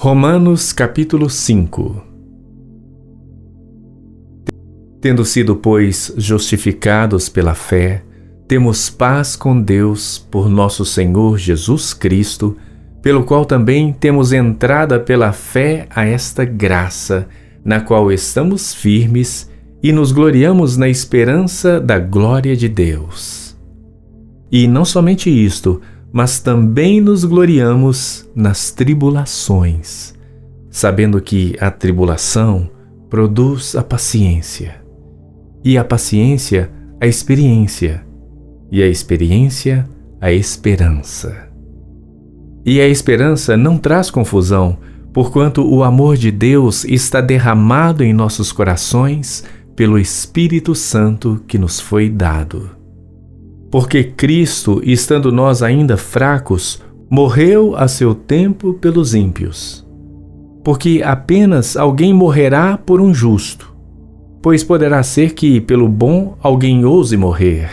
Romanos capítulo 5. Tendo sido, pois, justificados pela fé, temos paz com Deus por nosso Senhor Jesus Cristo, pelo qual também temos entrada pela fé a esta graça, na qual estamos firmes e nos gloriamos na esperança da glória de Deus. E não somente isto, mas também nos gloriamos nas tribulações, sabendo que a tribulação produz a paciência, e a paciência a experiência, e a experiência a esperança. E a esperança não traz confusão, porquanto o amor de Deus está derramado em nossos corações pelo Espírito Santo que nos foi dado. Porque Cristo, estando nós ainda fracos, morreu a seu tempo pelos ímpios. Porque apenas alguém morrerá por um justo, pois poderá ser que, pelo bom, alguém ouse morrer.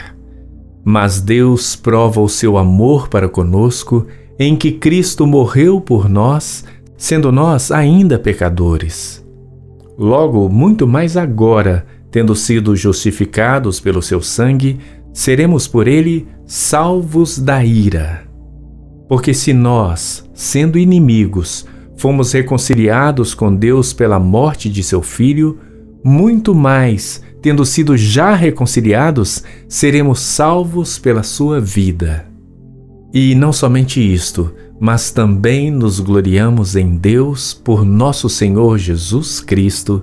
Mas Deus prova o seu amor para conosco, em que Cristo morreu por nós, sendo nós ainda pecadores. Logo, muito mais agora, tendo sido justificados pelo seu sangue, seremos por ele salvos da ira. Porque se nós, sendo inimigos, fomos reconciliados com Deus pela morte de seu Filho, muito mais, tendo sido já reconciliados, seremos salvos pela sua vida. E não somente isto, mas também nos gloriamos em Deus por nosso Senhor Jesus Cristo,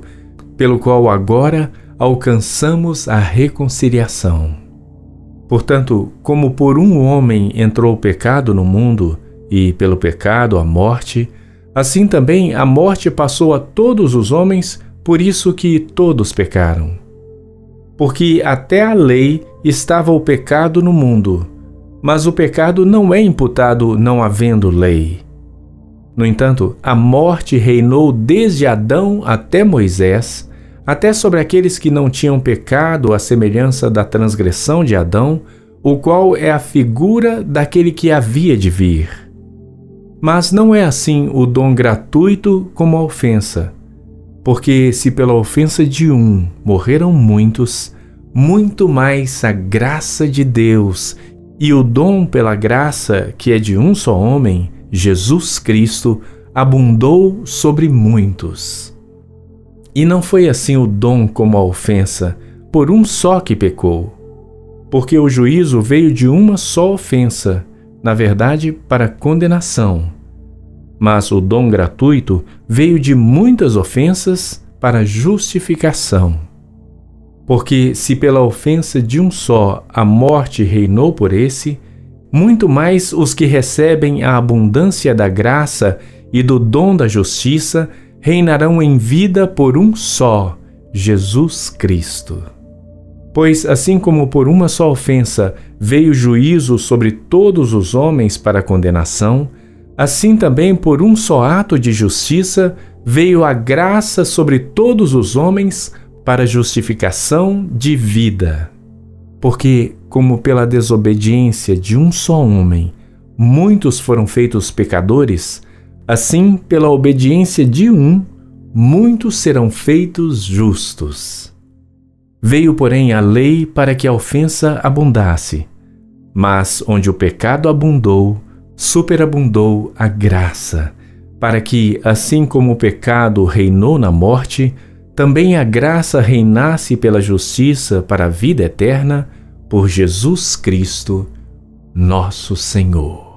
pelo qual agora alcançamos a reconciliação. Portanto, como por um homem entrou o pecado no mundo, e pelo pecado a morte, assim também a morte passou a todos os homens, por isso que todos pecaram. Porque até a lei estava o pecado no mundo, mas o pecado não é imputado não havendo lei. No entanto, a morte reinou desde Adão até Moisés, até sobre aqueles que não tinham pecado à semelhança da transgressão de Adão, o qual é a figura daquele que havia de vir. Mas não é assim o dom gratuito como a ofensa, porque se pela ofensa de um morreram muitos, muito mais a graça de Deus e o dom pela graça que é de um só homem, Jesus Cristo, abundou sobre muitos. E não foi assim o dom como a ofensa, por um só que pecou. Porque o juízo veio de uma só ofensa, na verdade, para condenação. Mas o dom gratuito veio de muitas ofensas para justificação. Porque se pela ofensa de um só a morte reinou por esse, muito mais os que recebem a abundância da graça e do dom da justiça reinarão em vida por um só, Jesus Cristo. Pois assim como por uma só ofensa veio juízo sobre todos os homens para condenação, assim também por um só ato de justiça veio a graça sobre todos os homens para justificação de vida. Porque, como pela desobediência de um só homem, muitos foram feitos pecadores, assim, pela obediência de um, muitos serão feitos justos. Veio, porém, a lei para que a ofensa abundasse, mas onde o pecado abundou, superabundou a graça, para que, assim como o pecado reinou na morte, também a graça reinasse pela justiça para a vida eterna, por Jesus Cristo, nosso Senhor.